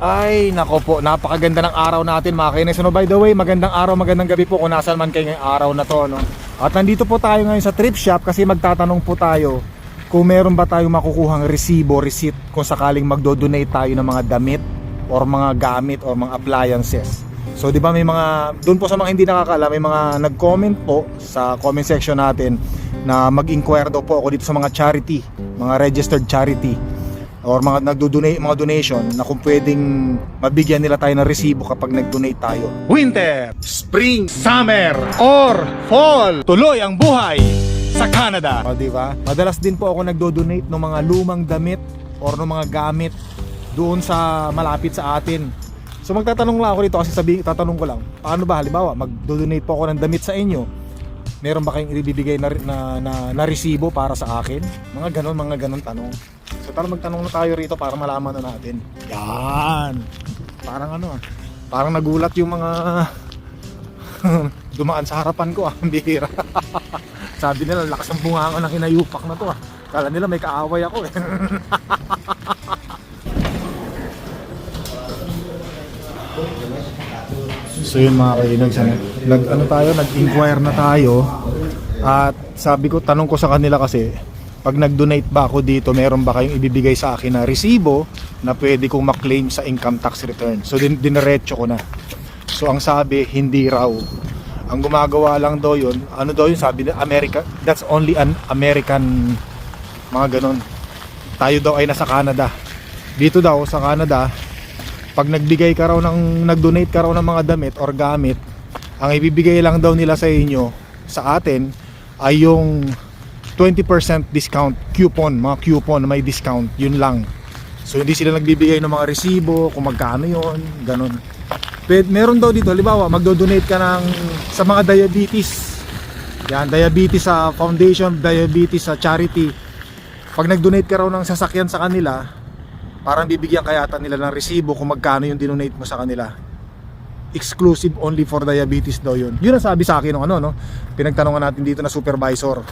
Ay, nako po, napakaganda ng araw natin mga kainis. So, by the way, magandang araw, magandang gabi po kung nasaan man kayo ngayong araw na to, no? At nandito po tayo ngayon sa thrift shop kasi magtatanong po tayo kung meron ba tayong makukuhang resibo, receipt kung sakaling magdo-donate tayo ng mga damit or mga gamit or mga appliances. So, di ba may mga, doon po sa mga hindi nakakala, may mga nag-comment po sa comment section natin na mag-inquire daw po ako dito sa mga charity, mga registered charity or mga nagdo-donate, mga donation na kung pwedeng mabigyan nila tayo ng resibo kapag nag-donate tayo. Winter, spring, summer, or fall, tuloy ang buhay sa Canada. O, diba? Madalas din po ako nagdo-donate ng mga lumang damit or ng mga gamit doon sa malapit sa atin. So magtatanong lang ako dito kasi tatanong ko lang, paano ba halimbawa magdo-donate po ako ng damit sa inyo, meron ba kayong ibibigay na resibo para sa akin? Mga ganon tanong. So tara magtanong na tayo rito para malaman na natin. Yan. Parang parang nagulat yung mga dumaan sa harapan ko ang bihira. Sabi nila lakas ng bunganga ng hinayupak na to Kala nila may kaaway ako So yun mga kainags, nag-inquire na tayo. At sabi ko, tanong ko sa kanila kasi pag nag-donate ba ako dito, meron ba kayong ibibigay sa akin na resibo na pwede kong maklaim sa income tax return. So diniretso ko na. So ang sabi, hindi raw. Ang gumagawa lang daw yun, sabi na America, that's only an American, mga ganon. Tayo daw ay nasa Canada. Dito daw sa Canada, pag nagbigay ka raw nag-donate ka raw ng mga damit or gamit, ang ibibigay lang daw nila sa inyo, sa atin, ay yung 20% discount coupon, mga coupon na may discount, yun lang. So hindi sila nagbibigay ng mga resibo kung magkano yun, ganun. But meron daw dito, halimbawa magdo-donate ka sa mga diabetes. Yan, diabetes sa foundation, diabetes sa charity. Pag nag-donate ka raw ng sasakyan sa kanila, parang bibigyan kayata nila ng resibo kung magkano yung dinonate mo sa kanila. Exclusive only for diabetes daw yun. Yun ang sabi sa akin ng pinagtanongan natin dito na supervisor.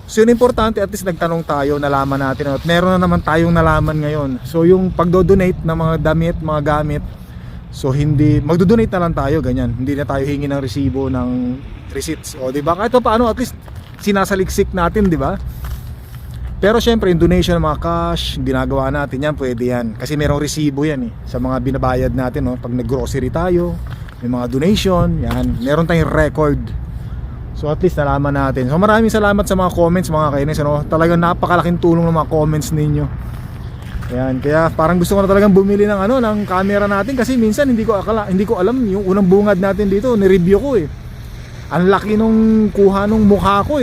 So yun importante, at least nagtanong tayo, nalaman natin at meron na naman tayong nalaman ngayon. So yung pagdo-donate ng mga damit, mga gamit, so hindi, magdo-donate na lang tayo ganyan. Hindi na tayo hingi ng resibo, ng receipts. O diba? Kahit pa paano, at least sinasaliksik natin, diba? Pero syempre yung donation ng mga cash, ginagawa natin yan, pwede yan. Kasi merong resibo yan sa mga binabayad natin pag nag-grocery tayo, may mga donation, yan, meron tayong record. So at least nalaman natin. So maraming salamat sa mga comments mga kainis, talagang napakalaking tulong ng mga comments ninyo. Yan, kaya parang gusto ko na talagang bumili ng ng camera natin kasi minsan hindi ko alam yung unang bungad natin dito, ni-review ko Ang laki nung kuha nung mukha ko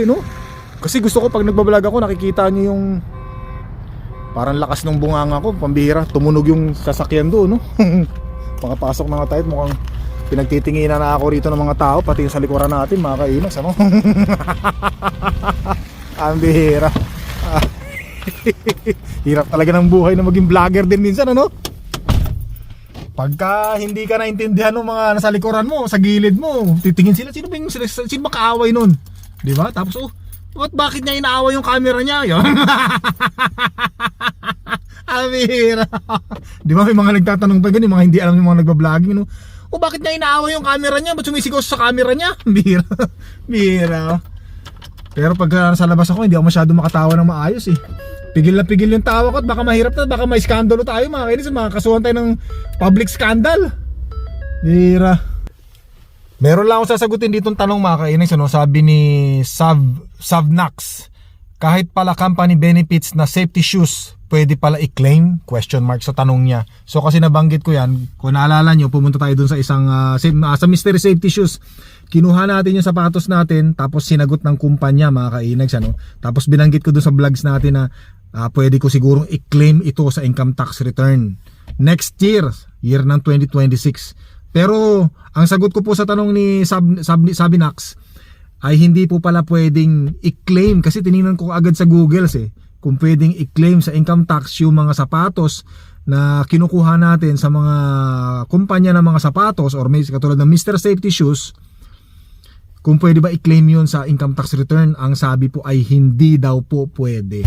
Kasi gusto ko pag nagbablog ako nakikita niyo yung parang lakas ng bunganga ko, pambihira, tumunog yung sasakyan doon Pagkapasok na nga tayo, mukhang pinagtitinginan na ako rito ng mga tao, pati sa likuran natin mga kainas Ang bihira. Hirap talaga ng buhay na maging vlogger din minsan Pagka hindi ka naintindihan ng mga nasa likuran mo, sa gilid mo, titingin sila, sino makaaway nun? Diba? Tapos bakit niya inaaway yung camera niya? Yun. Amira. Di ba may mga nagtatanong pa ganun, mga hindi alam yung mga nagba-vlogging bakit niya inaaway yung camera niya? Ba't sumisigaw sa camera niya? Bira. Bira. Pero pag sa labas ako, hindi ako masyado makatawa ng maayos Pigil na pigil yung tawa ko at baka mahirap na, baka may skandalo tayo mga kainis, makakasuhan tayo ng public scandal. Bira. Meron lang ako sasagutin ditong tanong mga kainis, sabi ni Savnax, kahit pala company benefits na safety shoes, pwede pala i-claim? Question mark sa tanong niya. So kasi nabanggit ko yan, kung naalala nyo, pumunta tayo dun sa isang sa mystery safety shoes. Kinuha natin yung sapatos natin, tapos sinagot ng kumpanya mga kainags Tapos binanggit ko dun sa vlogs natin na pwede ko sigurong i-claim ito sa income tax return next year ng 2026. Pero ang sagot ko po sa tanong ni Sabinax ay hindi po pala pwedeng i-claim kasi tiningnan ko agad sa Google kung pwedeng i-claim sa income tax yung mga sapatos na kinukuha natin sa mga kumpanya ng mga sapatos or may katulad ng Mr. Safety Shoes, kung pwede ba i-claim yun sa income tax return. Ang sabi po ay hindi daw po pwede.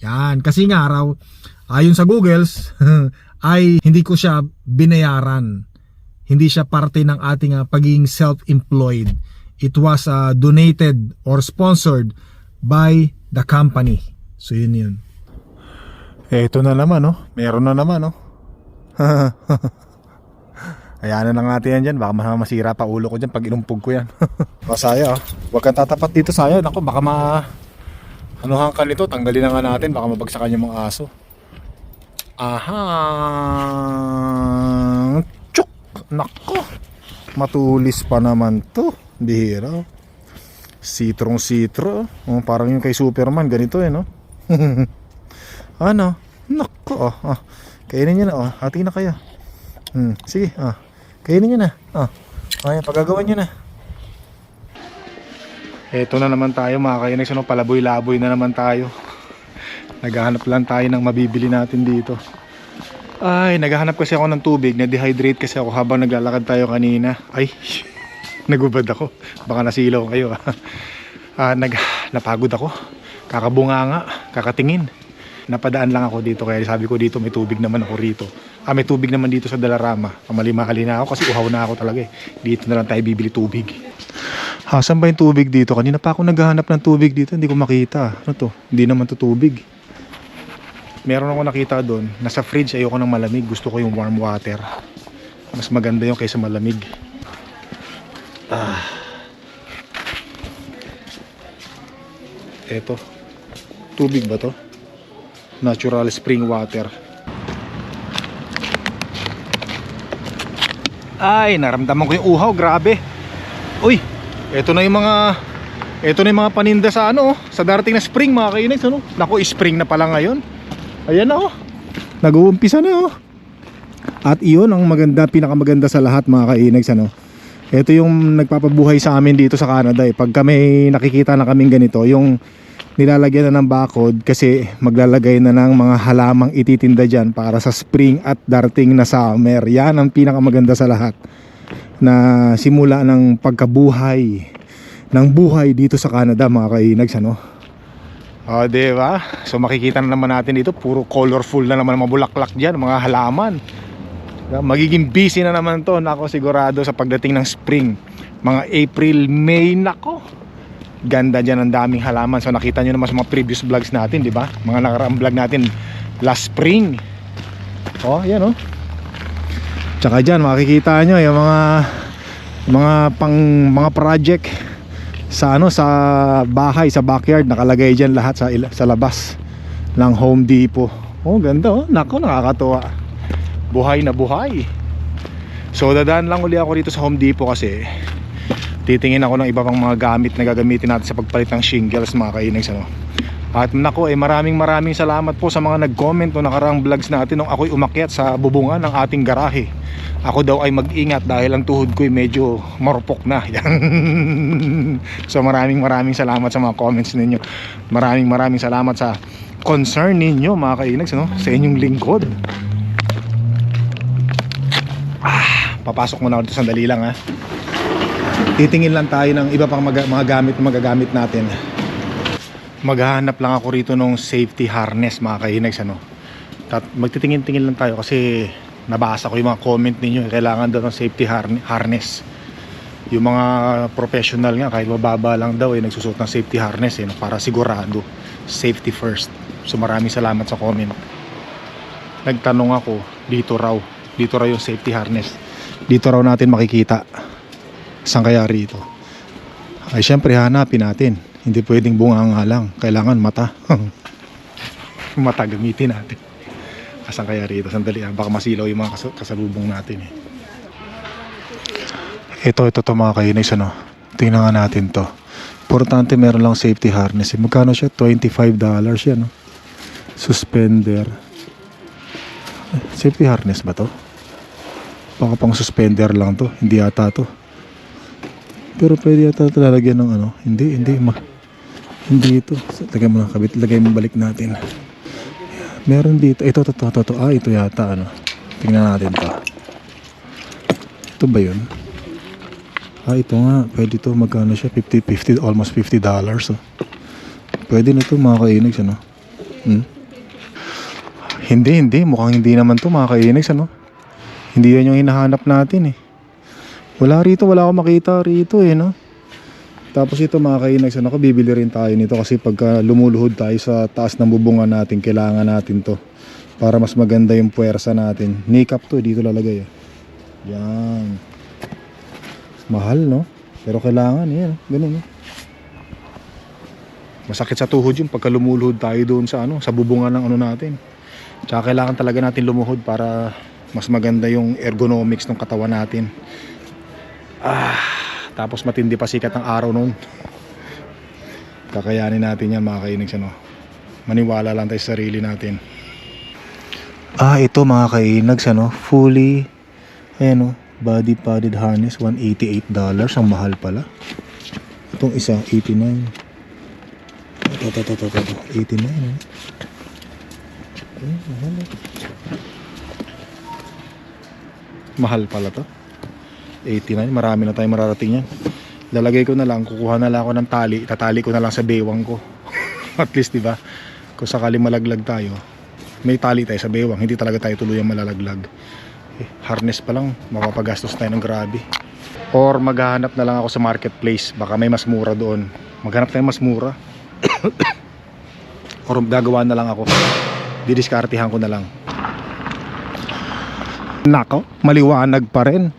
Yan, kasi nga raw ayon sa Googles ay hindi ko siya binayaran. Hindi siya parte ng ating pagiging self-employed. It was donated or sponsored by the company. So yun. Ito na naman, oh. Meron na naman, oh. Ayan na lang natin yan dyan. Baka masira pa ulo ko dyan pag inumpog ko yan. Masaya, oh. Huwag kang tatapat dito saya. Naku, baka anuhan ka nito. Tanggalin na nga natin. Baka mabagsakan yung mga aso. Aha. Chuk. Nako. Matulis pa naman to. Bihira. Sitrong-sitro. Oh, parang yung kay Superman. Ganito no? Ano? Nako. Kainin nyo na. Hati na kayo. Sige. Kainin nyo na. Ayan, pagagawan nyo na. Eto na naman tayo mga kainex. Palaboy-laboy na naman tayo. Naghahanap lang tayo ng mabibili natin dito. Ay, naghahanap kasi ako ng tubig. Na-dehydrate kasi ako habang naglalakad tayo kanina. Ay, nagubad ako. Baka nasilaw kayo. Napagod ako. Kakabunganga, kakatingin. Napadaan lang ako dito kaya sabi ko dito may tubig naman ako rito. May tubig naman dito sa Dalarama. Pamali-mali na ako kasi uhaw na ako talaga eh. Dito na lang tayo bibili tubig. Saan ba yung tubig dito? Kanina pa ako naghahanap ng tubig dito. Hindi ko makita. Ano to? Hindi naman to tubig. Meron ako nakita doon. Nasa fridge ayoko ng malamig. Gusto ko yung warm water. Mas maganda yung kaysa malamig. Eto. Tubig ba to? Natural spring water. Ay, naramdaman ko yung uhaw, grabe. Uy, ito na yung mga paninda sa sa darating na spring mga kainex, Naku, spring na pala ngayon. Ayan na nag-uumpisa na At iyon ang pinakamaganda sa lahat mga kainex, Ito yung nagpapabuhay sa amin dito sa Canada Pag kami nakikita na kaming ganito, yung nilalagyan na ng bakod kasi maglalagay na ng mga halamang ititinda dyan para sa spring at darating na summer. Yan ang pinakamaganda sa lahat na simula ng pagkabuhay ng buhay dito sa Canada mga kainags diba? So makikita na naman natin dito puro colorful na naman mga bulaklak dyan, mga halaman. Magiging busy na naman to. Nako, sigurado sa pagdating ng spring, mga April, May, nako, ganda dyan, ang daming halaman. So nakita nyo naman sa mga previous vlogs natin, di ba? Mga nakaraang vlog natin last spring. Yan Tsaka dyan makikita nyo yung mga project sa sa bahay, sa backyard, nakalagay dyan lahat sa labas ng Home Depot. Ganda Nako, nakakatuwa. Buhay na buhay. So dadaan lang uli ako dito sa Home Depot kasi titingin ako ng iba pang mga gamit na gagamitin natin sa pagpalit ng shingles mga kainags At nako, maraming salamat po sa mga nag-comment no nakaraang vlogs natin nung ako'y umakyat sa bubungan ng ating garahe. Ako daw ay mag-ingat dahil ang tuhod ko'y medyo marupok na. So maraming salamat sa mga comments ninyo. Maraming salamat sa concern ninyo mga kainags sa inyong lingkod. Papasok muna ako dito sandali lang Titingin lang tayo ng iba pang mga gamit na magagamit natin. Maghahanap lang ako rito ng safety harness mga kainags magtitingin-tingin lang tayo kasi nabasa ko yung mga comment ninyo, kailangan daw ng safety harness. Yung mga professional nga kahit mababa lang daw nagsusuot ng safety harness para sigurado, safety first. So maraming salamat sa comment. Nagtanong ako, dito raw yung safety harness. Dito raw natin makikita. Saan kaya rito? Ay syempre hanapin natin. Hindi pwedeng bunganga lang. Kailangan mata. Mata gamitin natin. Saan kaya rito? Sandali baka masilaw yung mga kasalubong natin Ito mga kainis Tingnan nga natin to. Importante meron lang safety harness Magkano siya? $25 yan Suspender. Safety harness ba to? Baka pang suspender lang to. Hindi yata to. Pero pwede yata ito lalagyan ng Hindi Hindi ito. Lagay mo balik natin. Meron dito. Ito. Ito yata Tingnan natin to. Ito ba yun? Ito nga. Pwede to. Magkano siya? Almost $50 Pwede na to mga kainags Hindi. Mukhang hindi naman to mga kainags, ano? Hindi yan yung hinahanap natin eh. Wala rito, wala akong makita rito eh, no? Tapos ito mga kainags, ano, bibili rin tayo nito kasi pagka lumuluhod tayo sa taas ng bubungan natin, kailangan natin to para mas maganda yung puwersa natin. Kneecap to, dito lalagay eh. Yan. Mahal, no? Pero kailangan, yan, ganun, no? Masakit sa tuhod yung pagka lumuluhod tayo doon sa ano, sa bubungan ng ano natin. Tsaka kailangan talaga natin lumuhod para mas maganda yung ergonomics ng katawan natin. Tapos matindi pa sikat ng araw noon. Kakayanin natin yan mga kainags, ano? Maniwala lang tayo sa sarili natin. Ito mga kainags, ano? Fully, ayan, body padded harness, $188. Ang mahal pala. Itong isa, $89. Ito, $89, eh. Mahal, eh. Mahal pala to. 89, marami na tayong mararating yan. Lalagay ko na lang, kukuha na lang ako ng tali, tatali ko na lang sa bewang ko. At least, diba, kung sakali malaglag tayo, may tali tayo sa bewang, hindi talaga tayo tuluyang malalaglag. Harness pa lang, mapapagastos tayo ng grabe. Or maghahanap na lang ako sa marketplace, baka may mas mura doon. Maghanap tayo mas mura. Or gagawa na lang ako, didiskartihan ko na lang. Nako, maliwanag pa rin.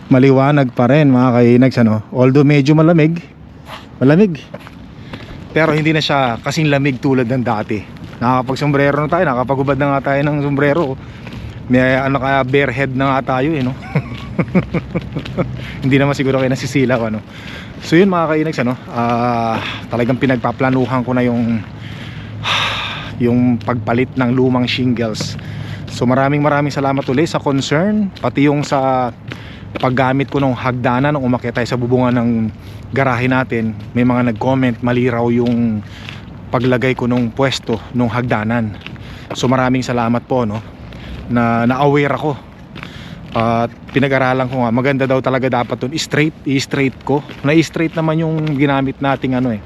Maliwanag pa rin mga kainags, ano? Although medyo malamig, pero hindi na siya kasing lamig tulad ng dati. Nakakapag-sombrero na tayo, nakakapagubad na nga tayo ng sombrero. May ano, kaya bare head na nga tayo, eh, no? Hindi naman siguro kayo nasisilaw, ano? So yun mga kainags, ano? Talagang pinagpaplanuhan ko na yung pagpalit ng lumang shingles. So maraming salamat ulit sa concern, pati yung sa paggamit ko ng hagdanan nung umakyat tayo sa bubungan ng garahe natin. May mga nag-comment, mali raw yung paglagay ko nung pwesto nung hagdanan. So maraming salamat po, no, na na-aware ako. At pinag-aralan ko nga, maganda daw talaga dapat dun i-straight ko. Na-straight naman yung ginamit nating ano eh,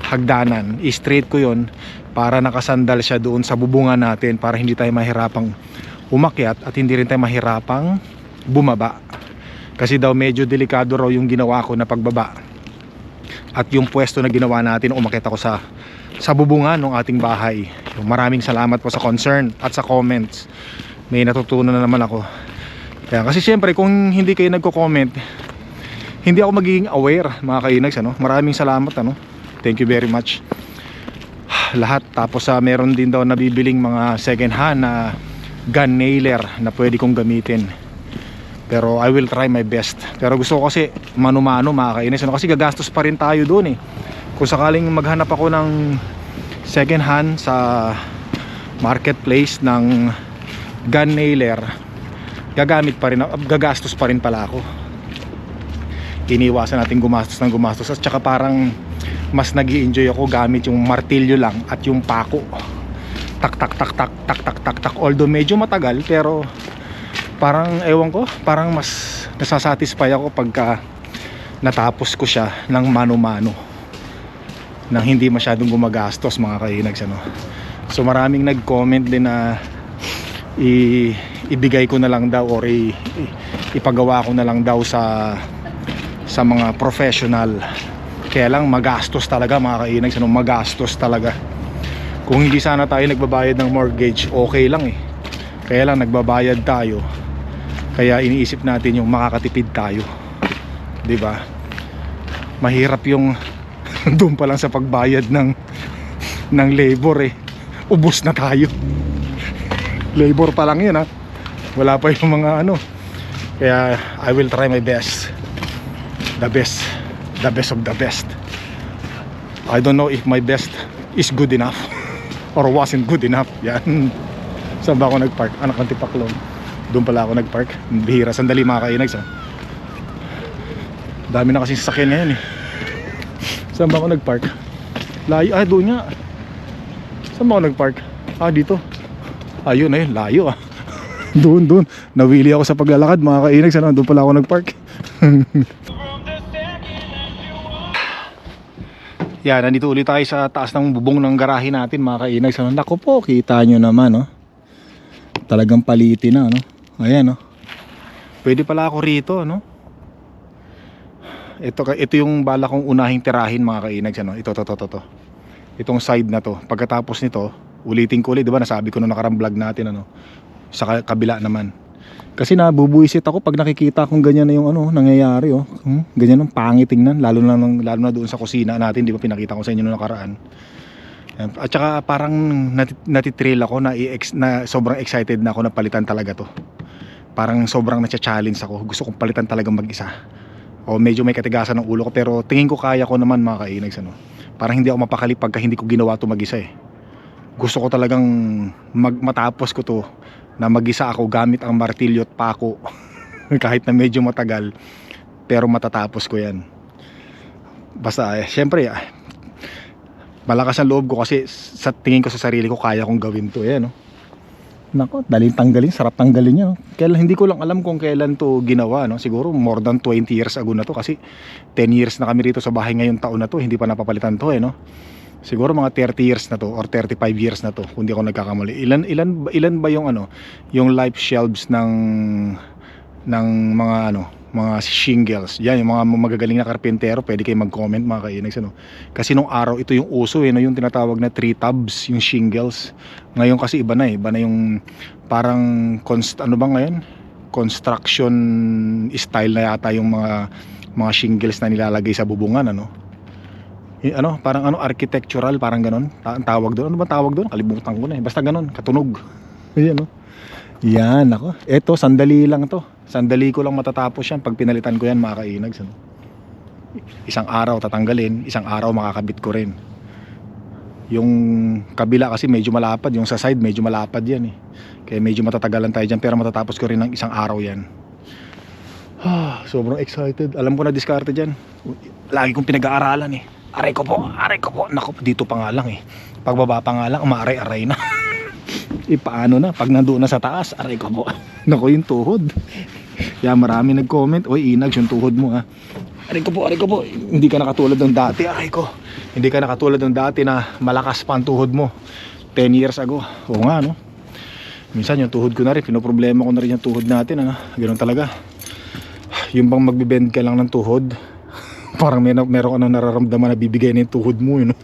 hagdanan. I-straight ko yon para nakasandal siya doon sa bubungan natin, para hindi tayo mahirapang umakyat at hindi rin tayo mahirapang bumaba. Kasi daw medyo delikado raw yung ginawa ko na pagbaba. At yung pwesto na ginawa natin, umakyat ako sa bubungan ng ating bahay. Maraming salamat po sa concern at sa comments. May natutunan na naman ako. Kaya kasi syempre kung hindi kayo nagko-comment, hindi ako magiging aware mga kainags, ano? Maraming salamat, ano? Thank you very much lahat. Tapos meron din daw nabibiling mga second hand na gun nailer na pwede kong gamitin. Pero I will try my best. Pero gusto ko kasi mano-mano mga kainis, ano? Kasi gagastos pa rin tayo doon eh. Kung sakaling maghanap ako ng second hand sa marketplace ng gun nailer, gagastos pa rin pala ako. Iniwasan natin gumastos ng gumastos. At saka parang mas nag-i-enjoy ako gamit yung martilyo lang at yung pako. Tak tak tak tak tak tak tak tak. Although medyo matagal, pero parang ewan ko, parang mas nasasatisfy ako pagka natapos ko siya ng mano-mano, nang hindi masyadong gumagastos mga kainags, ano. So maraming nag-comment din na ibigay ko na lang daw or ipagawa ko na lang daw sa mga professional. Kaya lang magastos talaga mga kainags, ano, magastos talaga. Kung hindi sana tayo nagbabayad ng mortgage, okay lang eh. Kaya lang nagbabayad tayo, kaya iniisip natin yung makakatipid tayo, 'di ba? Mahirap yung doon pa lang sa pagbayad ng labor eh. Ubos na tayo. Labor pa lang 'yun, ha. Wala pa yung mga ano. Kaya I will try my best. The best of the best. I don't know if my best is good enough or wasn't good enough. Yan. Saan ba ako nagpark? Anak ng Tipaklong. Doon pala ako nagpark. Bihira. Sandali mga kainags, ha. Dami na kasi sasakyan ngayon eh. Saan ba ako nagpark? Layo. Doon nga. Saan ba ako nagpark? Dito. Ayun eh. Layo ah. Doon. Nawili ako sa paglalakad mga kainags, ano? Doon pala ako nagpark. Yan, nandito ulit tayo sa taas ng bubong ng garahe natin mga kainags. Naku po, kita nyo naman, no? Talagang paliti na, no? Ayan, no? Pwede pala ako rito, no? Ito yung bala kong unahing tirahin, mga kainags, ano? Ito. Itong side na to. Pagkatapos nito, ulitin ko ulit, di ba? Nasabi ko na nakarang vlog natin, ano? Sa kabila naman. Kasi nabubuisit ako pag nakikita kong ganyan na yung ano, nangyayari, oh. Ganyan ang pangit tingnan, lalo na doon sa kusina natin, di ba pinakita ko sa inyo noong nakaraan. At saka parang natitrail ako na sobrang excited na ako na palitan talaga to. Parang sobrang na-challenge ako. Gusto kong palitan talagang mag-isa. O medyo may katigasan ng ulo ko, pero tingin ko kaya ko naman, mga kainags, ano. Parang hindi ako mapakali pagka hindi ko ginawa to mag-isa eh. Gusto ko talagang matapos ko to na mag-isa ako gamit ang martilyo at pako. Kahit na medyo matagal, pero matatapos ko yan. Basta syempre malakas ang loob ko kasi sa tingin ko sa sarili ko kaya kong gawin to. Ayan, no? Nako, daling tanggalin, sarap tanggalin niya, no? Hindi ko lang alam kung kailan to ginawa, no? Siguro more than 20 years ago na to, kasi 10 years na kami rito sa bahay ngayong taon na to, hindi pa napapalitan to, no? Siguro mga 30 years na to or 35 years na to, kung di ako nagkakamali. Ilan ba yung ano, yung life shelves ng mga ano, mga shingles. Yan, yung mga magagaling na karpentero, pwede kayo mag-comment, mga kainags, ano. Kasi nung araw ito yung uso, no, yung tinatawag na 3 tubs, yung shingles. Ngayon kasi iba na yung parang ano ba ngayon? Construction style na yata yung mga shingles na nilalagay sa bubungan, ano. Ano, parang ano, architectural, parang ganon ang tawag doon. Ano ba tawag doon? Kalimutan ko na eh. Basta ganon, katunog. Ayan, no? Yan, ako. Eto, sandali lang to. Sandali ko lang matatapos yan pag pinalitan ko yan, mga kainags, ano? Isang araw tatanggalin, isang araw makakabit ko rin. Yung kabila kasi medyo malapad, yung sa side medyo malapad yan eh. Kaya medyo matatagalan tayo dyan, pero matatapos ko rin ng isang araw yan. Sobrang excited. Alam ko na diskarte dyan. Lagi kong pinag-aaralan eh. Aray ko po. Naku, dito pa nga lang eh. Pagbaba pa nga lang, maaray-aray na. Paano na? Pag nandoon na sa taas, aray ko po. Naku, yung tuhod. Kaya marami nag-comment, oy Inags, yung tuhod mo ha. Aray ko po. Hindi ka nakatulad ng dati, aray ko. Hindi ka nakatulad ng dati na malakas pa ang tuhod mo 10 years ago. Oo nga, no? Minsan yung tuhod ko na rin, pinoproblema ko na rin yung tuhod natin, ano? Ganoon talaga. Yung bang magbibend ka lang ng tuhod, parang meron ka nang nararamdaman na bibigay na yung tuhod mo, yun, no?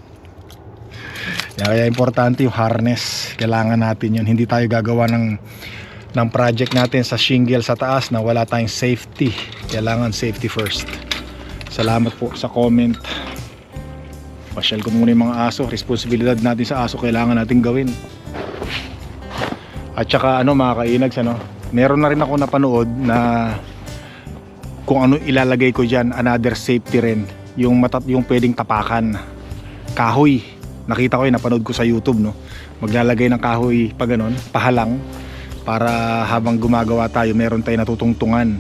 Kaya importante yung harness. Kailangan natin yun. Hindi tayo gagawa ng project natin sa shingle sa taas na wala tayong safety. Kailangan safety first. Salamat po sa comment. Pasyal ko muna yung mga aso. Responsibilidad natin sa aso kailangan natin gawin. At saka ano, mga kainags, ano, meron na rin ako napanood na kung ano ilalagay ko dyan, another safety rin, yung pwedeng tapakan, kahoy. Nakita ko yun, napanood ko sa YouTube, no? Maglalagay ng kahoy pa ganon, pahalang, para habang gumagawa tayo meron tayong natutungtungan.